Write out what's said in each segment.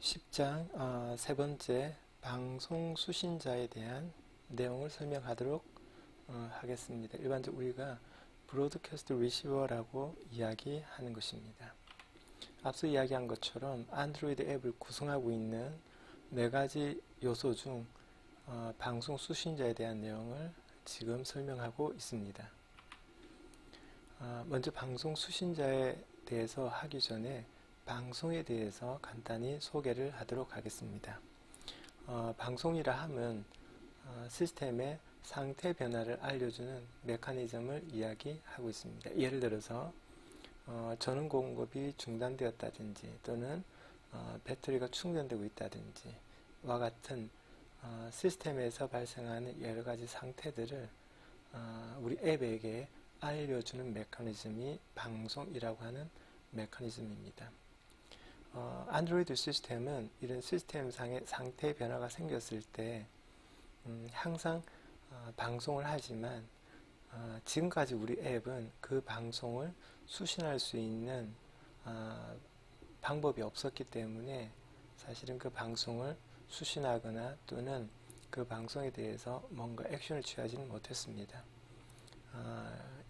10장 세 번째 방송 수신자에 대한 내용을 설명하도록 하겠습니다. 일반적으로 우리가 브로드캐스트 리시버라고 이야기하는 것입니다. 앞서 이야기한 것처럼 안드로이드 앱을 구성하고 있는 네 가지 요소 중 방송 수신자에 대한 내용을 지금 설명하고 있습니다. 먼저 방송 수신자에 대해서 하기 전에 방송에 대해서 간단히 소개를 하도록 하겠습니다. 방송이라 함은 시스템의 상태 변화를 알려주는 메커니즘을 이야기하고 있습니다. 예를 들어서 전원 공급이 중단되었다든지 또는 배터리가 충전되고 있다든지 와 같은 시스템에서 발생하는 여러 가지 상태들을 우리 앱에게 알려주는 메커니즘이 방송이라고 하는 메커니즘입니다. 안드로이드 시스템은 이런 시스템상의 상태 변화가 생겼을 때 항상 방송을 하지만 지금까지 우리 앱은 그 방송을 수신할 수 있는 방법이 없었기 때문에 사실은 그 방송을 수신하거나 또는 그 방송에 대해서 뭔가 액션을 취하지는 못했습니다.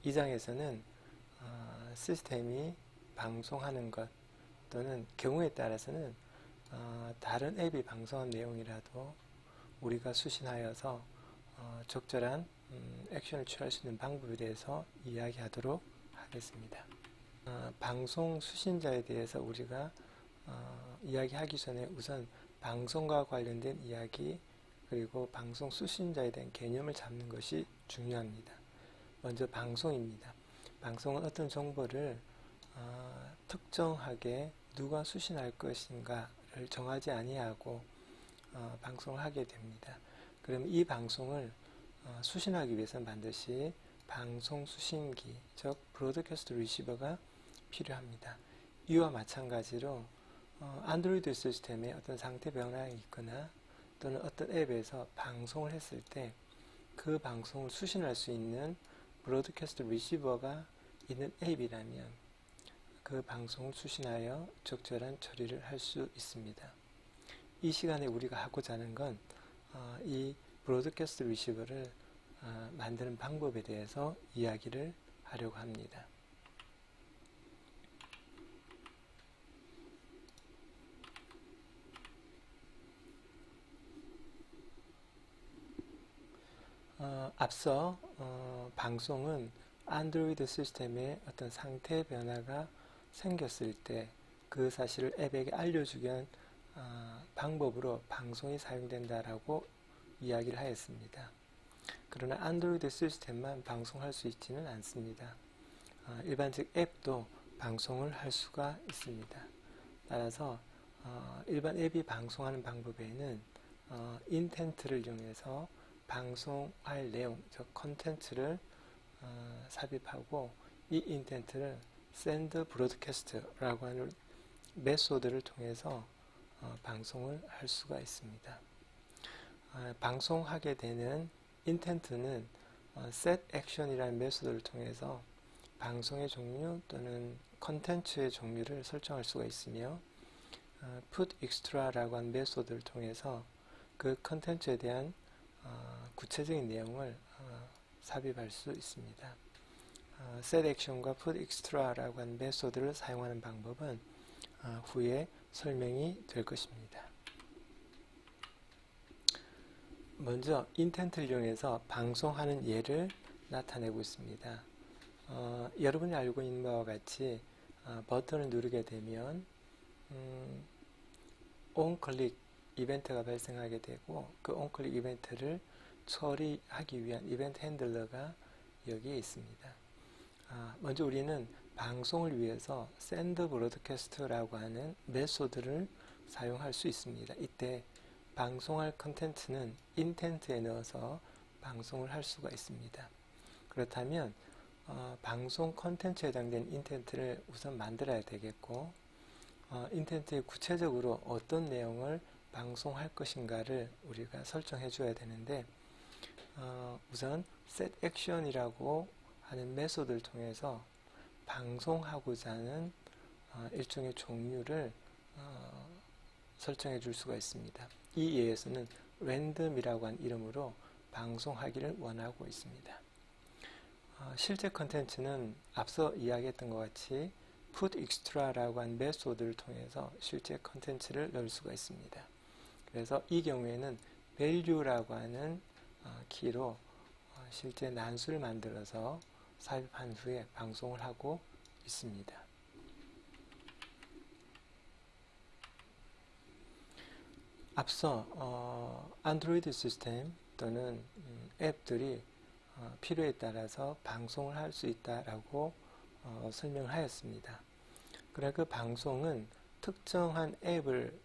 이 장에서는 시스템이 방송하는 것 또는 경우에 따라서는 다른 앱이 방송한 내용이라도 우리가 수신하여서 적절한 액션을 취할 수 있는 방법에 대해서 이야기하도록 하겠습니다. 방송 수신자에 대해서 우리가 이야기하기 전에 우선 방송과 관련된 이야기 그리고 방송 수신자에 대한 개념을 잡는 것이 중요합니다. 먼저 방송입니다. 방송은 어떤 정보를 특정하게 누가 수신할 것인가를 정하지 아니하고 방송을 하게 됩니다. 그러면 이 방송을 수신하기 위해서는 반드시 방송 수신기, 즉 브로드캐스트 리시버가 필요합니다. 이와 마찬가지로 안드로이드 시스템에 어떤 상태 변화가 있거나 또는 어떤 앱에서 방송을 했을 때 그 방송을 수신할 수 있는 브로드캐스트 리시버가 있는 앱이라면 그 방송을 수신하여 적절한 처리를 할 수 있습니다. 이 시간에 우리가 하고자 하는 건 이 브로드캐스트 리시버를 만드는 방법에 대해서 이야기를 하려고 합니다. 앞서 방송은 안드로이드 시스템의 어떤 상태 변화가 생겼을 때 그 사실을 앱에게 알려주기 위한 방법으로 방송이 사용된다라고 이야기를 하였습니다. 그러나 안드로이드 시스템만 방송할 수 있지는 않습니다. 일반적 앱도 방송을 할 수가 있습니다. 따라서 일반 앱이 방송하는 방법에는 인텐트를 이용해서 방송할 내용, 즉 컨텐츠를 삽입하고 이 인텐트를 send broadcast라고 하는 메소드를 통해서 방송을 할 수가 있습니다. 방송하게 되는 인텐트는 set action이라는 메소드를 통해서 방송의 종류 또는 컨텐츠의 종류를 설정할 수가 있으며 put extra라고 하는 메소드를 통해서 그 컨텐츠에 대한 구체적인 내용을 삽입할 수 있습니다. set action과 put extra라고 하는 메소드를 사용하는 방법은 후에 설명이 될 것입니다. 먼저 인텐트를 이용해서 방송하는 예를 나타내고 있습니다. 여러분이 알고 있는 바와 같이 버튼을 누르게 되면 onClick 이벤트가 발생하게 되고 그 onClick 이벤트를 처리하기 위한 이벤트 핸들러가 여기에 있습니다. 먼저 우리는 방송을 위해서 send broadcast라고 하는 메소드를 사용할 수 있습니다. 이때 방송할 컨텐츠는 인텐트에 넣어서 방송을 할 수가 있습니다. 그렇다면 방송 컨텐츠에 해당되는 인텐트를 우선 만들어야 되겠고 인텐트에 구체적으로 어떤 내용을 방송할 것인가를 우리가 설정해 줘야 되는데 우선 set action이라고 하는 메소드를 통해서 방송하고자 하는 일종의 종류를 설정해 줄 수가 있습니다. 이 예에서는 랜덤이라고 한 이름으로 방송하기를 원하고 있습니다. 실제 컨텐츠는 앞서 이야기했던 것 같이 put extra라고 한 메소드를 통해서 실제 컨텐츠를 넣을 수가 있습니다. 그래서 이 경우에는 value라고 하는 키로 실제 난수를 만들어서 삽입한 후에 방송을 하고 있습니다. 앞서 안드로이드 시스템 또는 앱들이 필요에 따라서 방송을 할 수 있다라고 설명을 하였습니다. 그러나 그 방송은 특정한 앱을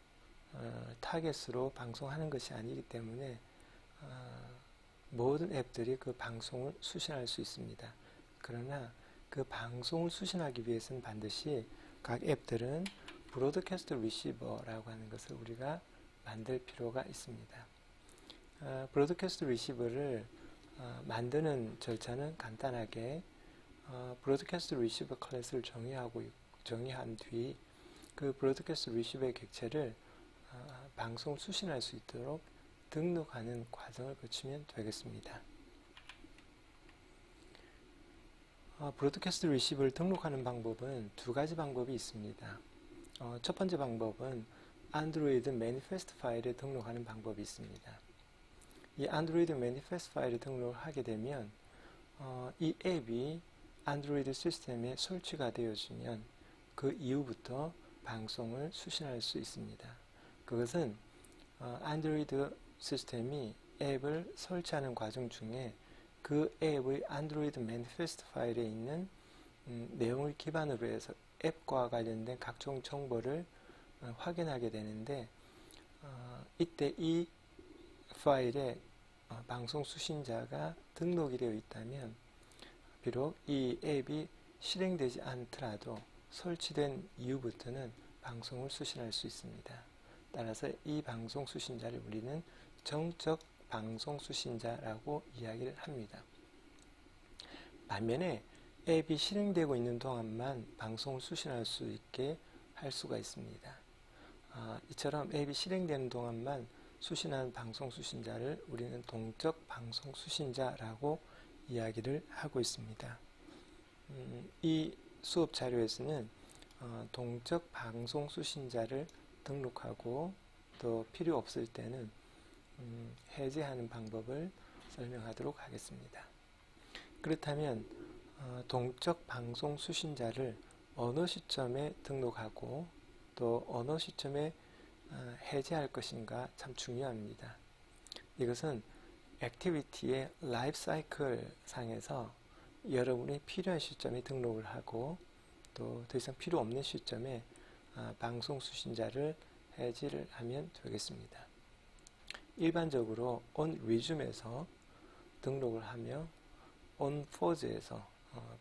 타겟으로 방송하는 것이 아니기 때문에 모든 앱들이 그 방송을 수신할 수 있습니다. 그러나 그 방송을 수신하기 위해서는 반드시 각 앱들은 브로드캐스트 리시버라고 하는 것을 우리가 만들 필요가 있습니다. 브로드캐스트 리시버를 만드는 절차는 간단하게 브로드캐스트 리시버 클래스를 정의한 뒤 그 브로드캐스트 리시버의 객체를 방송 수신할 수 있도록 등록하는 과정을 거치면 되겠습니다. 브로드캐스트 리시버를 등록하는 방법은 두 가지 방법이 있습니다. 첫 번째 방법은 안드로이드 매니페스트 파일에 등록하는 방법이 있습니다. 이 안드로이드 매니페스트 파일을 등록하게 되면 이 앱이 안드로이드 시스템에 설치가 되어지면 그 이후부터 방송을 수신할 수 있습니다. 그것은 안드로이드 시스템이 앱을 설치하는 과정 중에 그 앱의 안드로이드 매니페스트 파일에 있는 내용을 기반으로 해서 앱과 관련된 각종 정보를 확인하게 되는데 이때 이 파일에 방송 수신자가 등록이 되어 있다면 비록 이 앱이 실행되지 않더라도 설치된 이후부터는 방송을 수신할 수 있습니다. 따라서 이 방송 수신자를 우리는 정적 방송 수신자라고 이야기를 합니다. 반면에 앱이 실행되고 있는 동안만 방송을 수신할 수 있게 할 수가 있습니다. 이처럼 앱이 실행되는 동안만 수신한 방송 수신자를 우리는 동적 방송 수신자라고 이야기를 하고 있습니다. 이 수업 자료에서는 동적 방송 수신자를 등록하고 또 필요 없을 때는 해제하는 방법을 설명하도록 하겠습니다. 그렇다면 동적 방송 수신자를 어느 시점에 등록하고 또 어느 시점에 해제할 것인가 참 중요합니다. 이것은 액티비티의 라이프 사이클 상에서 여러분이 필요한 시점에 등록을 하고 또 더 이상 필요 없는 시점에 방송 수신자를 해지를 하면 되겠습니다. 일반적으로 on resume에서 등록을 하며 on pause에서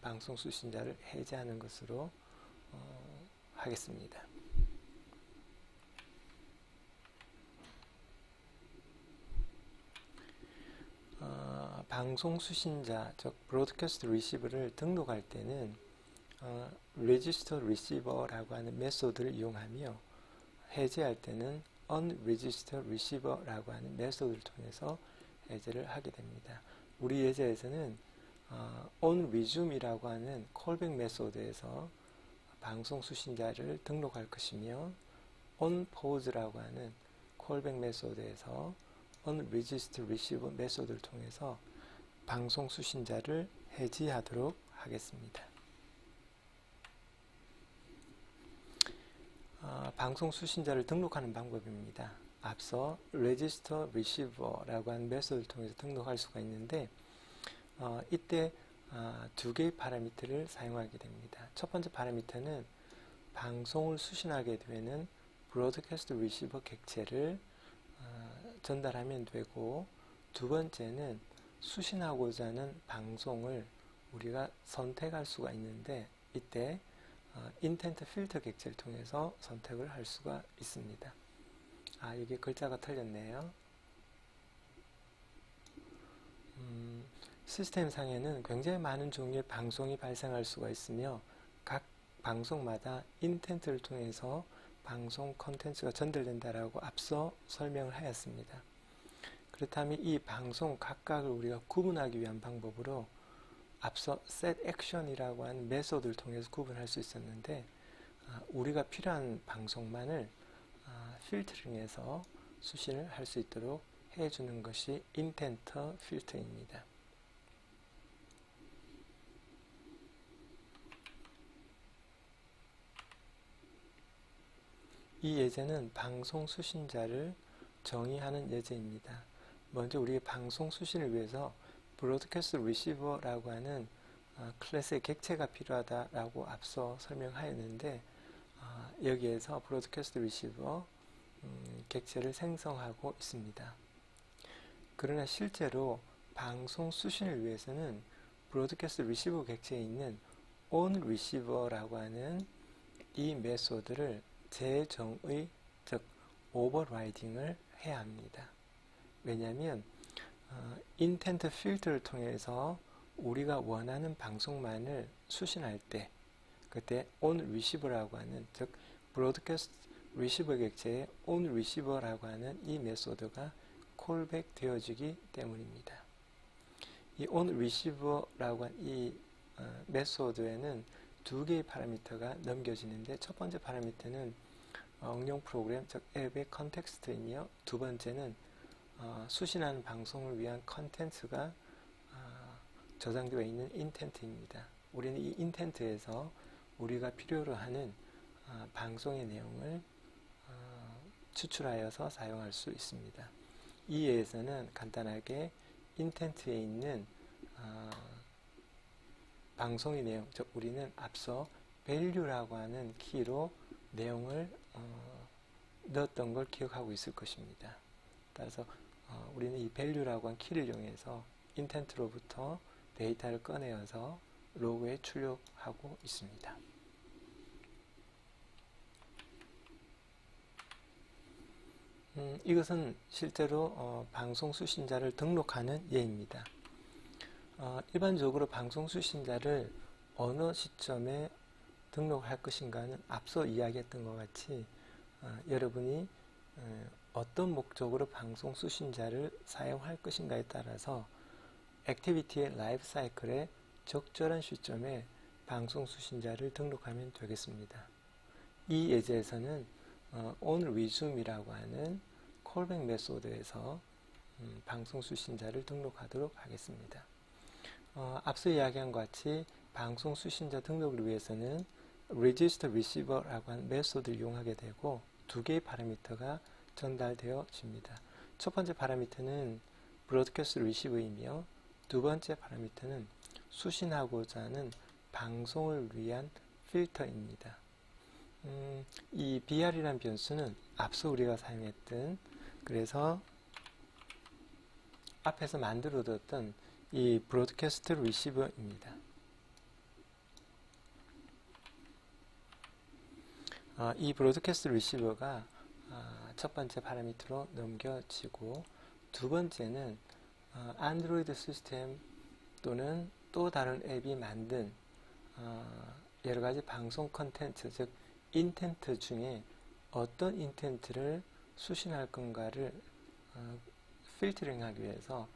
방송 수신자를 해제하는 것으로 하겠습니다. 방송 수신자, 즉 브로드캐스트 리시버를 등록할 때는 register receiver라고 하는 메소드를 이용하며 해제할 때는 unregister receiver라고 하는 메소드를 통해서 해제를 하게 됩니다. 우리 예제에서는 on resume이라고 하는 콜백 메소드에서 방송 수신자를 등록할 것이며 on pause라고 하는 콜백 메소드에서 unregister receiver 메소드를 통해서 방송 수신자를 해지하도록 하겠습니다. 방송 수신자를 등록하는 방법입니다. 앞서 register receiver라고 하는 메소드를 통해서 등록할 수가 있는데 이때 두 개의 파라미터를 사용하게 됩니다. 첫 번째 파라미터는 방송을 수신하게 되는 브로드캐스트 리시버 객체를 전달하면 되고 두 번째는 수신하고자 하는 방송을 우리가 선택할 수가 있는데 이때 인텐트 필터 객체를 통해서 선택을 할 수가 있습니다. 여기 글자가 틀렸네요. 시스템 상에는 굉장히 많은 종류의 방송이 발생할 수가 있으며 각 방송마다 인텐트를 통해서 방송 콘텐츠가 전달된다라고 앞서 설명을 하였습니다. 그렇다면 이 방송 각각을 우리가 구분하기 위한 방법으로 앞서 set action이라고 하는 메소드를 통해서 구분할 수 있었는데, 우리가 필요한 방송만을 필터링해서 수신을 할 수 있도록 해주는 것이 intent filter입니다. 이 예제는 방송 수신자를 정의하는 예제입니다. 먼저 우리 방송 수신을 위해서 브로드캐스트 리시버라고 하는 클래스의 객체가 필요하다라고 앞서 설명하였는데, 여기에서 브로드캐스트 리시버 객체를 생성하고 있습니다. 그러나 실제로 방송 수신을 위해서는 브로드캐스트 리시버 객체에 있는 on receiver라고 하는 이 메소드를 재정의, 즉 오버라이딩을 해야 합니다. 왜냐하면 인텐트 필터를 통해서 우리가 원하는 방송만을 수신할 때, 그때 on receiver라고 하는, 즉 브로드캐스트 리시버 객체의 on receiver라고 하는 이 메소드가 콜백 되어지기 때문입니다. 이 on receiver라고 하는 이 메소드에는 두 개의 파라미터가 넘겨지는데, 첫 번째 파라미터는 응용 프로그램, 즉 앱의 컨텍스트이며, 두 번째는 수신하는 방송을 위한 컨텐츠가 저장되어 있는 인텐트입니다. 우리는 이 인텐트에서 우리가 필요로 하는 방송의 내용을 추출하여서 사용할 수 있습니다. 이 예에서는 간단하게 인텐트에 있는 방송의 내용, 즉 우리는 앞서 value라고 하는 키로 내용을 넣었던 걸 기억하고 있을 것입니다. 따라서 우리는 이 value라고 하는 키를 이용해서 intent로부터 데이터를 꺼내어서 로그에 출력하고 있습니다. 이것은 실제로 방송 수신자를 등록하는 예입니다. 일반적으로 방송 수신자를 어느 시점에 등록할 것인가는 앞서 이야기했던 것 같이 여러분이 어떤 목적으로 방송 수신자를 사용할 것인가에 따라서 액티비티의 라이프 사이클에 적절한 시점에 방송 수신자를 등록하면 되겠습니다. 이 예제에서는 on resume이라고 하는 콜백 메소드에서 방송 수신자를 등록하도록 하겠습니다. 앞서 이야기한 것 같이 방송 수신자 등록을 위해서는 register receiver라고 하는 메소드를 이용하게 되고, 두 개의 파라미터가 전달되어집니다. 첫 번째 파라미터는 broadcast receiver이며, 두 번째 파라미터는 수신하고자 하는 방송을 위한 필터입니다. 이 br이라는 변수는 앞서 우리가 사용했던, 그래서 앞에서 만들어뒀던 이 브로드캐스트 리시버입니다. 이 브로드캐스트 리시버가 첫 번째 파라미터로 넘겨지고, 두 번째는 안드로이드 시스템 또는 또 다른 앱이 만든 여러 가지 방송 컨텐츠, 즉 인텐트 중에 어떤 인텐트를 수신할 건가를 필터링하기 위해서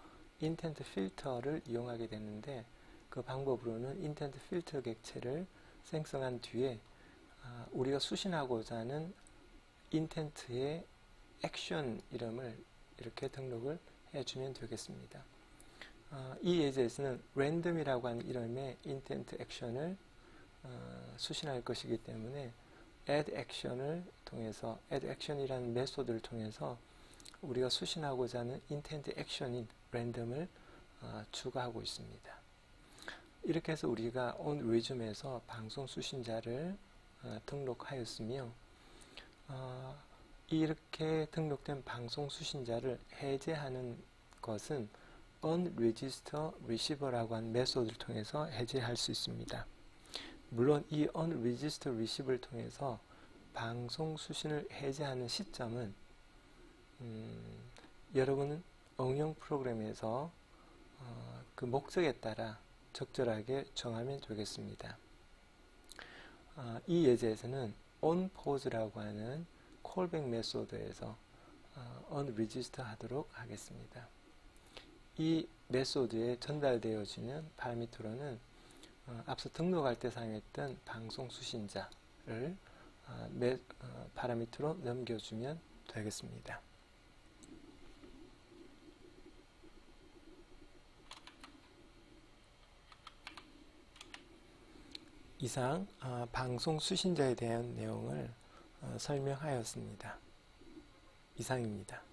인텐트 필터를 이용하게 되는데, 그 방법으로는 인텐트 필터 객체를 생성한 뒤에 우리가 수신하고자 하는 인텐트의 액션 이름을 이렇게 등록을 해주면 되겠습니다. 이 예제에서는 random이라고 하는 이름의 인텐트 액션을 수신할 것이기 때문에 add action을 통해서, add action이라는 메소드를 통해서 우리가 수신하고자 하는 인텐트 액션인 random을 추가하고 있습니다. 이렇게 해서 우리가 on resume에서 방송 수신자를 등록하였으며, 이렇게 등록된 방송 수신자를 해제하는 것은 unregister receiver라고 하는 메소드를 통해서 해제할 수 있습니다. 물론 이 unregister receiver를 통해서 방송 수신을 해제하는 시점은 여러분은 응용 프로그램에서 그 목적에 따라 적절하게 정하면 되겠습니다. 이 예제에서는 on pause라고 하는 콜백 메소드에서 unregister 하도록 하겠습니다. 이 메소드에 전달되어지는 파라미터로는 앞서 등록할 때 사용했던 방송 수신자를 파라미터로 넘겨주면 되겠습니다. 이상 방송 수신자에 대한 내용을 설명하였습니다. 이상입니다.